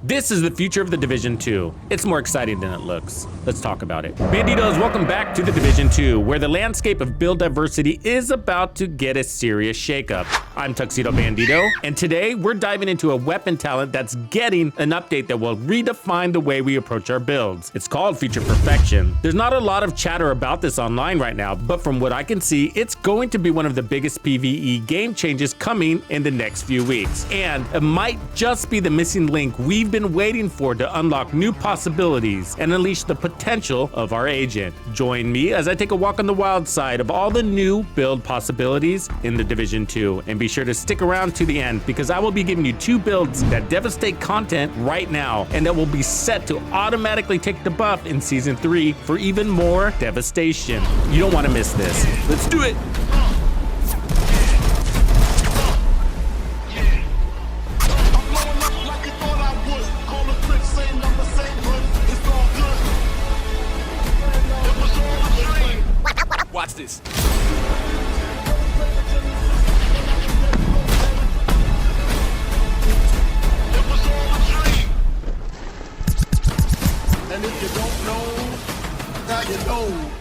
This is the future of the Division 2. It's more exciting than it looks. Let's talk about it. Bandidos, welcome back to the Division 2, where the landscape of build diversity is about to get a serious shakeup. I'm TuxedoBandido, and today we're diving into a weapon talent that's getting an update that will redefine the way we approach our builds. It's called Feature Perfection. There's not a lot of chatter about this online right now, but from what I can see, it's going to be one of the biggest PvE game changes coming in the next few weeks. And it might just be the missing link we've been waiting for to unlock new possibilities and unleash the potential of our agent. Join me as I take a walk on the wild side of all the new build possibilities in the Division 2, and be sure to stick around to the end because I will be giving you 2 builds that devastate content right now and that will be set to automatically take the buff in Season 3 for even more devastation. You don't want to miss this. Let's do it! Watch this. And if you don't know, now you know.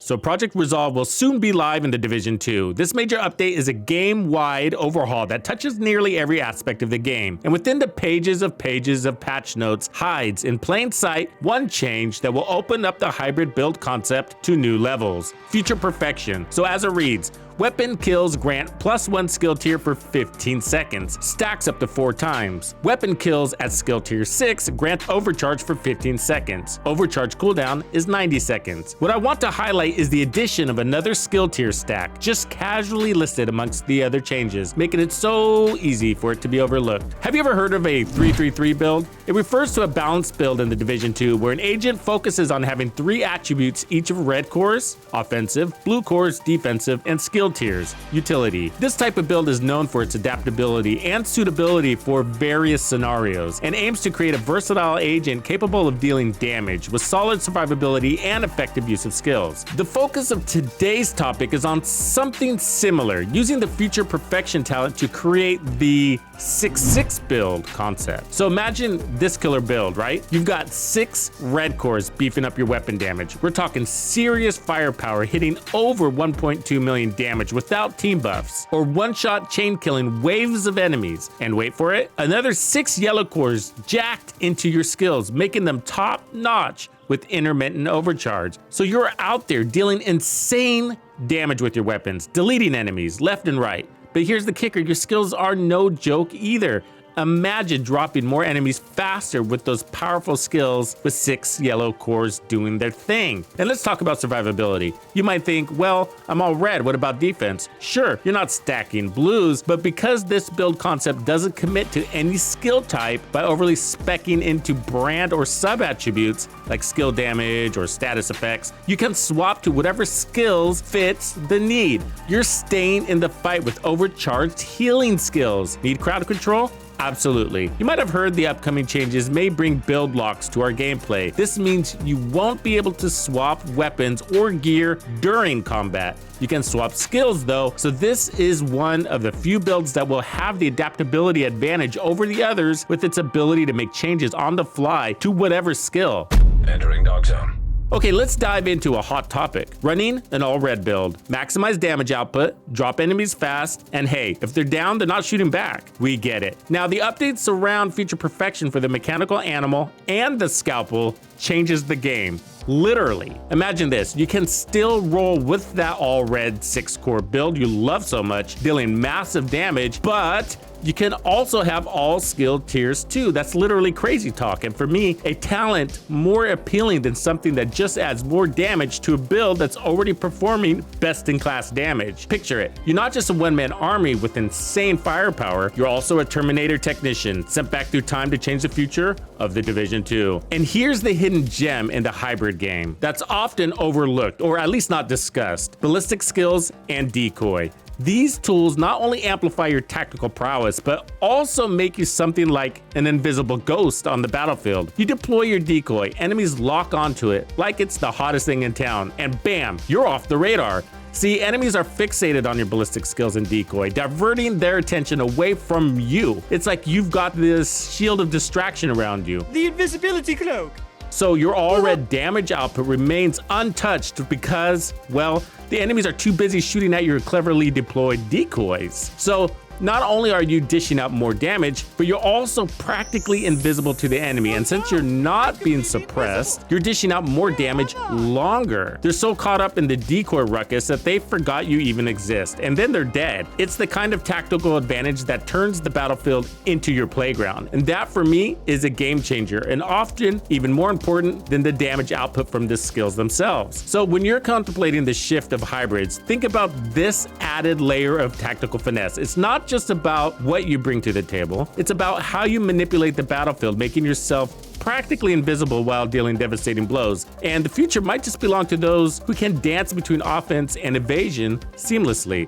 So Project Resolve will soon be live in the Division 2. This major update is a game-wide overhaul that touches nearly every aspect of the game. And within the pages of patch notes hides in plain sight one change that will open up the hybrid build concept to new levels. Feature Perfection. So as it reads, weapon kills grant +1 skill tier for 15 seconds, stacks up to 4 times. Weapon kills at skill tier 6 grant overcharge for 15 seconds. Overcharge cooldown is 90 seconds. What I want to highlight is the addition of another skill tier stack, just casually listed amongst the other changes, making it so easy for it to be overlooked. Have you ever heard of a 3-3-3 build? It refers to a balanced build in the Division 2 where an agent focuses on having 3 attributes each of red cores, offensive, blue cores, defensive, and skill tiers, utility. This type of build is known for its adaptability and suitability for various scenarios and aims to create a versatile agent capable of dealing damage with solid survivability and effective use of skills. The focus of today's topic is on something similar, using the Feature Perfection talent to create the 6-6 build concept. So imagine this killer build, right? You've got 6 red cores beefing up your weapon damage. We're talking serious firepower hitting over 1.2 million damage without team buffs, or one-shot chain killing waves of enemies. And wait for it, another 6 yellow cores jacked into your skills, making them top-notch with intermittent overcharge. So you're out there dealing insane damage with your weapons, deleting enemies left and right. But here's the kicker, your skills are no joke either. Imagine dropping more enemies faster with those powerful skills with 6 yellow cores doing their thing. And let's talk about survivability. You might think, well, I'm all red, what about defense? Sure, you're not stacking blues, but because this build concept doesn't commit to any skill type by overly speccing into brand or sub-attributes like skill damage or status effects, you can swap to whatever skills fits the need. You're staying in the fight with overcharged healing skills. Need crowd control? Absolutely. You might have heard the upcoming changes may bring build locks to our gameplay. This means you won't be able to swap weapons or gear during combat. You can swap skills though, so this is one of the few builds that will have the adaptability advantage over the others with its ability to make changes on the fly to whatever skill. Entering dog zone. Okay, let's dive into a hot topic. Running an all-red build. Maximize damage output, drop enemies fast, and hey, if they're down, they're not shooting back. We get it. Now, the updates around Feature Perfection for the mechanical animal and the scalpel changes the game. Literally. Imagine this, you can still roll with that all-red 6-core build you love so much, dealing massive damage, but you can also have all skill tiers too. That's literally crazy talk, and for me, a talent more appealing than something that just adds more damage to a build that's already performing best-in-class damage. Picture it, you're not just a one-man army with insane firepower, you're also a Terminator technician sent back through time to change the future of the Division 2. And here's the hidden gem in the hybrid game that's often overlooked, or at least not discussed: ballistic skills and decoy. These tools not only amplify your tactical prowess, but also make you something like an invisible ghost on the battlefield. You deploy your decoy, enemies lock onto it like it's the hottest thing in town, and bam, you're off the radar. See, enemies are fixated on your ballistic skills and decoy, diverting their attention away from you. It's like you've got this shield of distraction around you. The invisibility cloak. So your all-red damage output remains untouched because, well, the enemies are too busy shooting at your cleverly deployed decoys. So not only are you dishing out more damage, but you're also practically invisible to the enemy. And since you're not being suppressed, you're dishing out more damage longer. They're so caught up in the decoy ruckus that they forgot you even exist, and then they're dead. It's the kind of tactical advantage that turns the battlefield into your playground. And that for me is a game changer, and often even more important than the damage output from the skills themselves. So when you're contemplating the shift of hybrids, think about this added layer of tactical finesse. It's not just about what you bring to the table, it's about how you manipulate the battlefield, making yourself practically invisible while dealing devastating blows. And the future might just belong to those who can dance between offense and evasion seamlessly.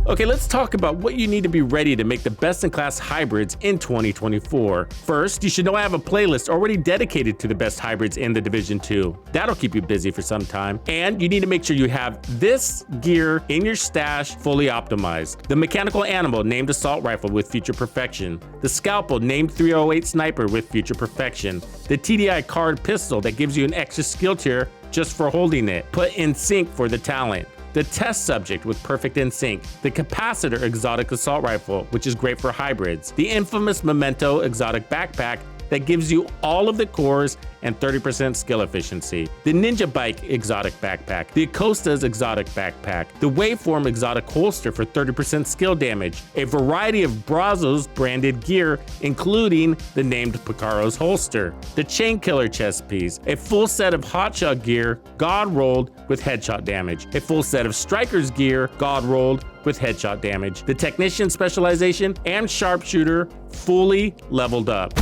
Okay, let's talk about what you need to be ready to make the best-in-class hybrids in 2024. First, you should know I have a playlist already dedicated to the best hybrids in the Division 2. That'll keep you busy for some time. And you need to make sure you have this gear in your stash fully optimized. The mechanical animal named assault rifle with future perfection. The scalpel named 308 sniper with future perfection. The TDI card pistol that gives you an extra skill tier just for holding it. Put in sync for the talent. The test subject with perfect in sync, the capacitor exotic assault rifle, which is great for hybrids, the infamous memento exotic backpack that gives you all of the cores and 30% skill efficiency, the Ninja Bike exotic backpack, the Acosta's exotic backpack, the Waveform exotic holster for 30% skill damage, a variety of Brazos branded gear, including the named Picaro's holster, the Chain Killer chest piece, a full set of hotshot gear, God rolled with headshot damage, a full set of Striker's gear, God rolled with headshot damage, the Technician specialization, and Sharpshooter fully leveled up.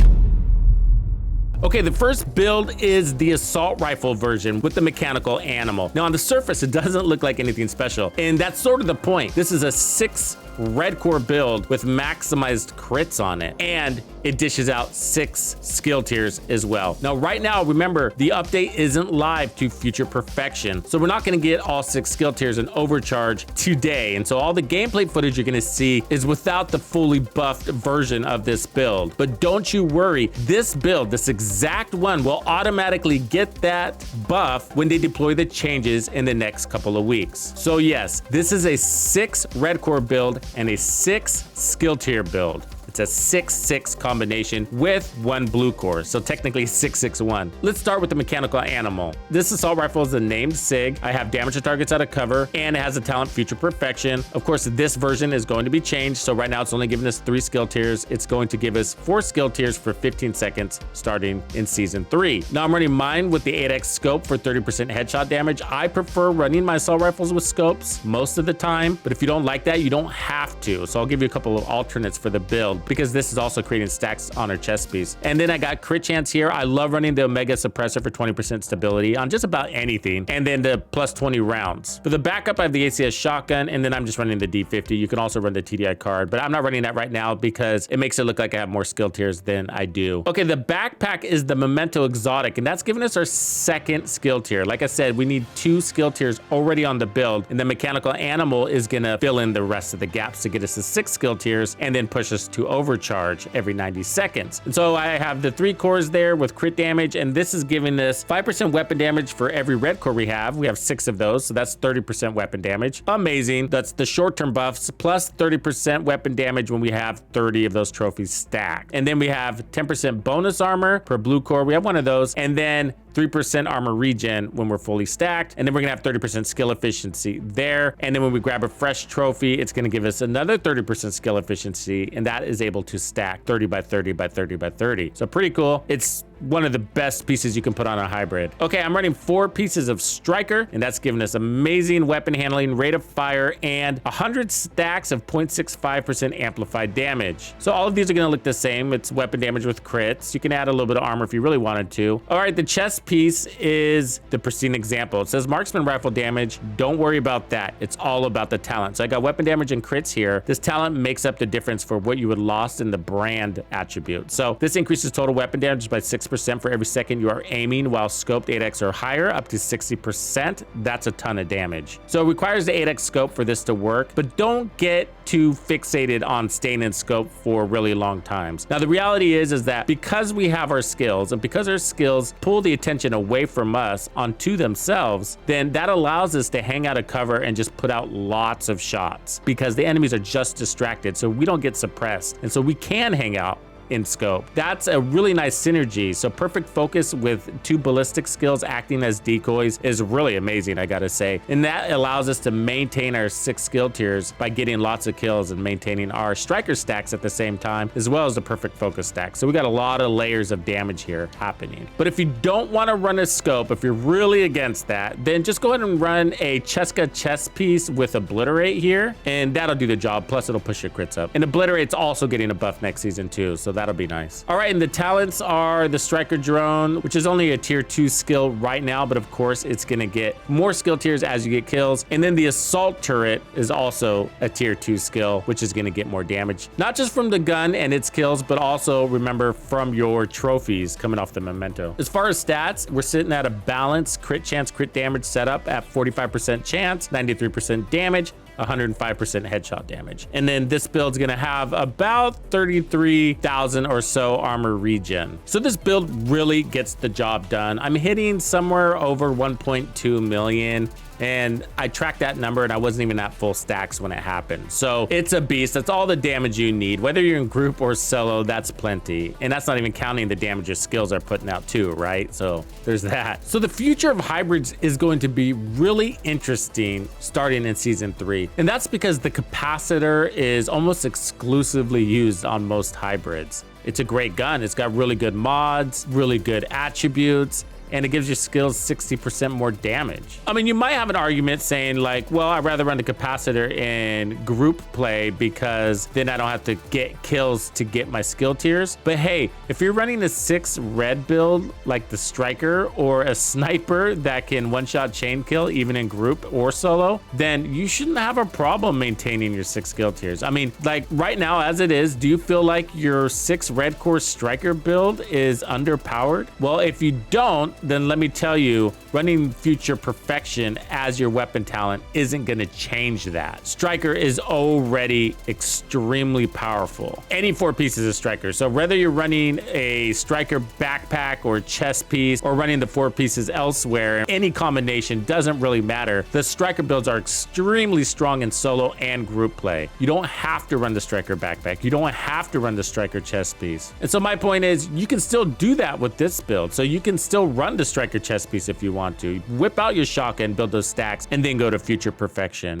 Okay, the first build is the assault rifle version with the mechanical animal. Now on the surface, it doesn't look like anything special, and that's sort of the point. This is a 6 red core build with maximized crits on it, and it dishes out 6 skill tiers as well. Now right now, remember, the update isn't live to future perfection, so we're not going to get all 6 skill tiers in overcharge today, and so all the gameplay footage you're going to see is without the fully buffed version of this build. But don't you worry, this build, this exact one, will automatically get that buff when they deploy the changes in the next couple of weeks. So yes, this is a 6 red core build and a 6 skill tier build. It's a 6-6 combination with 1 blue core, so technically 6-6-1. Let's start with the mechanical animal. This assault rifle is a named SIG. I have damage to targets out of cover, and it has a talent future perfection. Of course, this version is going to be changed, so right now it's only giving us 3 skill tiers. It's going to give us 4 skill tiers for 15 seconds starting in Season 3. Now I'm running mine with the 8x scope for 30% headshot damage. I prefer running my assault rifles with scopes most of the time, but if you don't like that, you don't have to. So I'll give you a couple of alternates for the build, because this is also creating stacks on our chest piece. And then I got crit chance here. I love running the Omega Suppressor for 20% stability on just about anything, and then the plus 20 rounds. For the backup, I have the ACS shotgun, and then I'm just running the D50. You can also run the TDI card, but I'm not running that right now because it makes it look like I have more skill tiers than I do. Okay, the backpack is the Memento Exotic, and that's giving us our 2nd skill tier. Like I said, we need 2 skill tiers already on the build, and the mechanical animal is gonna fill in the rest of the gaps to get us to 6 skill tiers and then push us to overcharge every 90 seconds. And so I have the 3 cores there with crit damage, and this is giving us 5% weapon damage for every red core we have. We have 6 of those, so that's 30% weapon damage. Amazing. That's the short-term buffs plus 30% weapon damage when we have 30 of those trophies stacked. And then we have 10% bonus armor per blue core. We have 1 of those, and then 3% armor regen when we're fully stacked, and then we're gonna have 30% skill efficiency there. And then when we grab a fresh trophy, it's gonna give us another 30% skill efficiency, and that is able to stack 30 by 30 by 30 by 30. So pretty cool. It's one of the best pieces you can put on a hybrid. Okay, I'm running 4 pieces of Striker, and that's giving us amazing weapon handling, rate of fire, and 100 stacks of 0.65% amplified damage. So all of these are gonna look the same. It's weapon damage with crits. You can add a little bit of armor if you really wanted to. All right, the chest piece is the pristine example. It says marksman rifle damage. Don't worry about that. It's all about the talent. So I got weapon damage and crits here. This talent makes up the difference for what you would lost in the brand attribute. So this increases total weapon damage by 6%. 6% for every second you are aiming while scoped 8x or higher, up to 60%. That's a ton of damage. So it requires the 8x scope for this to work, but don't get too fixated on staying in scope for really long times. Now, the reality is that because we have our skills and because our skills pull the attention away from us onto themselves, then that allows us to hang out of cover and just put out lots of shots because the enemies are just distracted, so we don't get suppressed. And so we can hang out in scope. That's a really nice synergy. So perfect focus with 2 ballistic skills acting as decoys is really amazing, I gotta say. And that allows us to maintain our 6 skill tiers by getting lots of kills and maintaining our striker stacks at the same time, as well as the perfect focus stack. So we got a lot of layers of damage here happening. But if you don't want to run a scope, if you're really against that, then just go ahead and run a Cheska chest piece with Obliterate here, and that'll do the job. Plus it'll push your crits up. And Obliterate's also getting a buff next season too, so that'll be nice. All right, and the talents are the Striker Drone, which is only a tier 2 skill right now, but of course it's gonna get more skill tiers as you get kills. And then the Assault Turret is also a tier 2 skill, which is gonna get more damage, not just from the gun and its kills, but also remember from your trophies coming off the memento. As far as stats, we're sitting at a balanced crit chance, crit damage setup at 45% chance, 93% damage, 105% headshot damage. And then this build's gonna have about 33,000 or so armor regen. So this build really gets the job done. I'm hitting somewhere over 1.2 million. And I tracked that number and I wasn't even at full stacks when it happened. So it's a beast. That's all the damage you need. Whether you're in group or solo, that's plenty. And that's not even counting the damage your skills are putting out too, right? So there's that. So the future of hybrids is going to be really interesting starting in season 3. And that's because the capacitor is almost exclusively used on most hybrids. It's a great gun. It's got really good mods, really good attributes, and it gives your skills 60% more damage. I mean, you might have an argument saying like, well, I'd rather run the capacitor in group play because then I don't have to get kills to get my skill tiers. But hey, if you're running a 6 red build like the striker or a sniper that can one-shot chain kill even in group or solo, then you shouldn't have a problem maintaining your 6 skill tiers. I mean, like right now as it is, do you feel like your 6 red core striker build is underpowered? Well, if you don't, then let me tell you, running future perfection as your weapon talent isn't gonna change that. Striker is already extremely powerful. Any 4 pieces of striker. So whether you're running a striker backpack or chest piece or running the 4 pieces elsewhere, any combination doesn't really matter. The striker builds are extremely strong in solo and group play. You don't have to run the striker backpack. You don't have to run the striker chest piece. And so my point is, you can still do that with this build. So you can still run the striker chest piece if you want to. Whip out your shotgun, build those stacks, and then go to future perfection.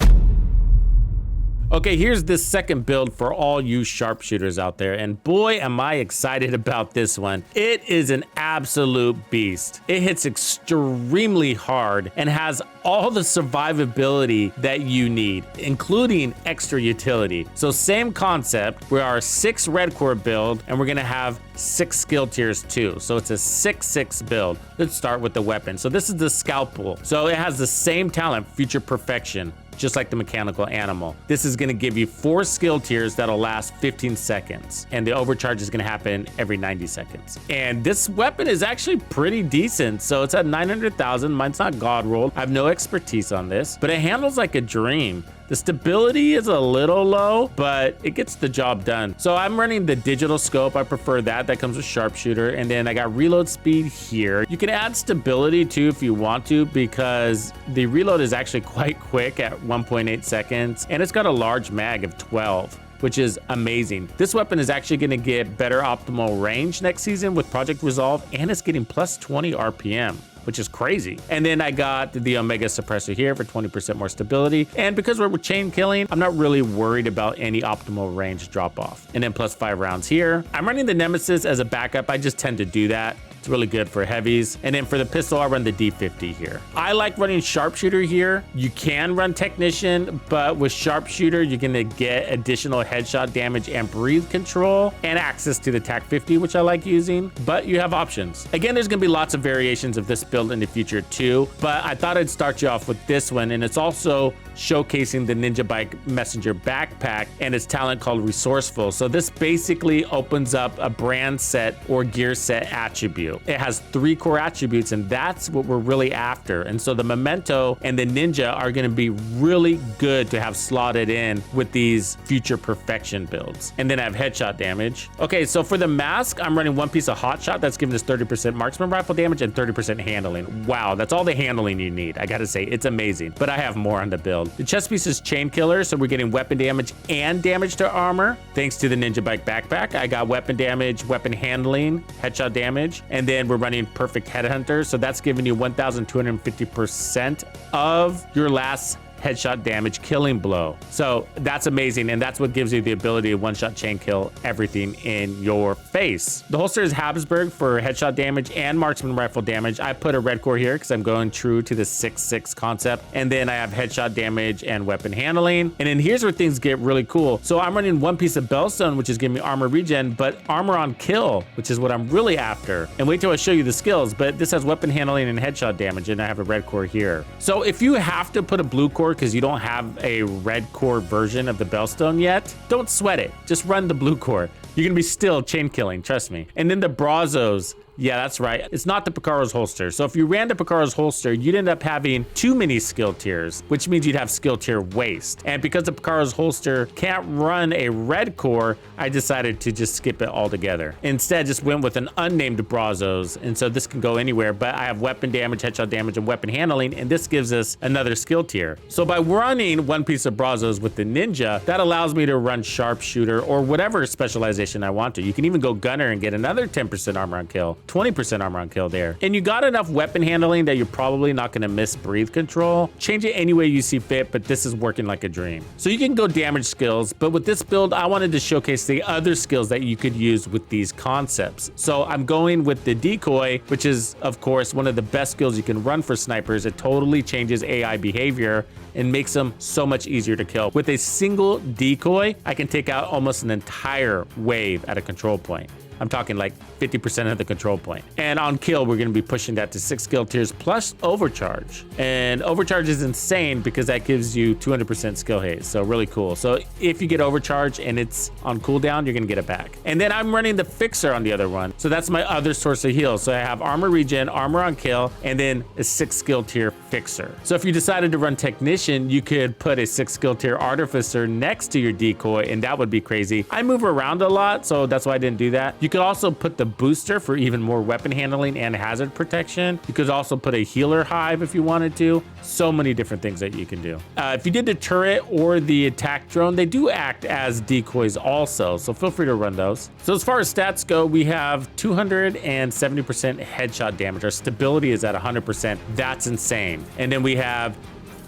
Okay, here's this second build for all you sharpshooters out there, and boy, am I excited about this one. It is an absolute beast. It hits extremely hard and has all the survivability that you need, including extra utility. So same concept, we are a 6 red core build, and we're gonna have 6 skill tiers too. So it's a 6-6 build. Let's start with the weapon. So this is the scalpel. So it has the same talent, future perfection, just like the mechanical animal. This is gonna give you 4 skill tiers that'll last 15 seconds. And the overcharge is gonna happen every 90 seconds. And this weapon is actually pretty decent. So it's at 900,000, mine's not god rolled. I have no expertise on this, but it handles like a dream. The stability is a little low, but it gets the job done. So I'm running the digital scope. I prefer that. That comes with sharpshooter. And then I got reload speed here. You can add stability too if you want to, because the reload is actually quite quick at 1.8 seconds. And it's got a large mag of 12. Which is amazing. This weapon is actually gonna get better optimal range next season with Project Resolve, and it's getting plus 20 RPM, which is crazy. And then I got the Omega Suppressor here for 20% more stability. And because we're chain killing, I'm not really worried about any optimal range drop off. And then plus 5 rounds here. I'm running the Nemesis as a backup. I just tend to do that. It's really good for heavies. And then for the pistol, I run the D50 here. I like running sharpshooter here. You can run technician, but with sharpshooter, you're gonna get additional headshot damage and breathe control and access to the TAC-50, which I like using, but you have options. Again, there's gonna be lots of variations of this build in the future too, but I thought I'd start you off with this one, and it's also showcasing the Ninja Bike Messenger backpack and its talent called Resourceful. So this basically opens up a brand set or gear set attribute. It has 3 core attributes, and that's what we're really after. And so the Memento and the Ninja are going to be really good to have slotted in with these future perfection builds. And then I have headshot damage. Okay, so for the mask, I'm running 1 piece of hot shot that's giving us 30% marksman rifle damage and 30% handling. Wow, that's all the handling you need. I gotta say, it's amazing, but I have more on the build. The chest piece is chain killer, so we're getting weapon damage and damage to armor. Thanks to the Ninja Bike backpack, I got weapon damage, weapon handling, headshot damage, and then we're running perfect headhunter, so that's giving you 1,250% of your last headshot damage killing blow. So that's amazing, and that's what gives you the ability to one-shot chain kill everything in your face. The holster is Habsburg for headshot damage and marksman rifle damage. I put a red core here because I'm going true to the 6.6 concept, and then I have headshot damage and weapon handling. And then here's where things get really cool. So I'm running 1 piece of Bellstone, which is giving me armor regen, but armor on kill, which is what I'm really after. And wait till I show you the skills, but this has weapon handling and headshot damage, and I have a red core here. So if you have to put a blue core because you don't have a red core version of the Bellstone yet, don't sweat it. Just run the blue core. You're gonna be still chain killing, trust me. And then the Brazos, yeah, that's right. It's not the Picaro's holster. So if you ran the Picaro's holster, you'd end up having too many skill tiers, which means you'd have skill tier waste. And because the Picaro's holster can't run a red core, I decided to just skip it altogether. Instead, just went with an unnamed Brazos. And so this can go anywhere, but I have weapon damage, headshot damage, and weapon handling, and this gives us another skill tier. So by running 1 piece of Brazos with the Ninja, that allows me to run sharpshooter or whatever specialization I want to. You can even go gunner and get another 10% armor on kill. 20% armor on kill there. And you got enough weapon handling that you're probably not going to miss breathe control. Change it any way you see fit, but this is working like a dream. So you can go damage skills, but with this build, I wanted to showcase the other skills that you could use with these concepts. So I'm going with the decoy, which is, of course, one of the best skills you can run for snipers. It totally changes AI behavior and makes them so much easier to kill. With a single decoy, I can take out almost an entire wave at a control point. I'm talking like 50% of the control point. And on kill, we're gonna be pushing that to 6 skill tiers plus overcharge. And overcharge is insane because that gives you 200% skill haze. So really cool. So if you get overcharge and it's on cooldown, you're gonna get it back. And then I'm running the fixer on the other one. So that's my other source of heal. So I have armor regen, armor on kill, and then a 6 skill tier fixer. So if you decided to run technician, you could put a 6 skill tier artificer next to your decoy, and that would be crazy. I move around a lot, so that's why I didn't do that. You could also put the booster for even more weapon handling and hazard protection. You could also put a healer hive if you wanted to. So many different things that you can do. If you did the turret or the attack drone, they do act as decoys also, so feel free to run those. So as far as stats go, we have 270% headshot damage. Our stability is at 100%. That's insane. And then we have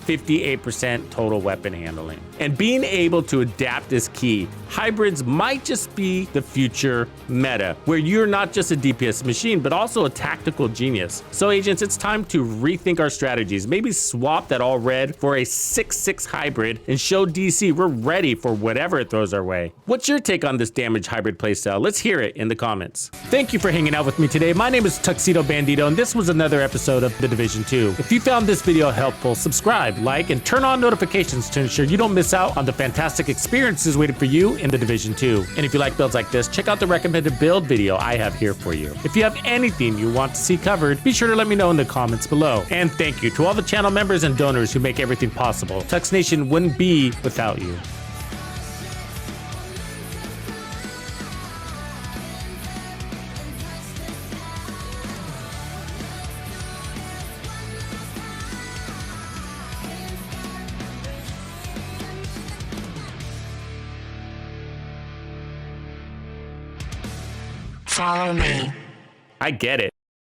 58% total weapon handling. And being able to adapt is key. Hybrids might just be the future meta, where you're not just a DPS machine, but also a tactical genius. So agents, it's time to rethink our strategies. Maybe swap that all red for a 6-6 hybrid and show DC we're ready for whatever it throws our way. What's your take on this damage hybrid playstyle? Let's hear it in the comments. Thank you for hanging out with me today. My name is TuxedoBandido, and this was another episode of The Division 2. If you found this video helpful, subscribe, like, and turn on notifications to ensure you don't miss out on the fantastic experiences waiting for you in The Division 2. And if you like builds like this, check out the recommended build video I have here for you. If you have anything you want to see covered, be sure to let me know in the comments below. And thank you to all the channel members and donors who make everything possible. Tux Nation wouldn't be without you. Follow me. I get it.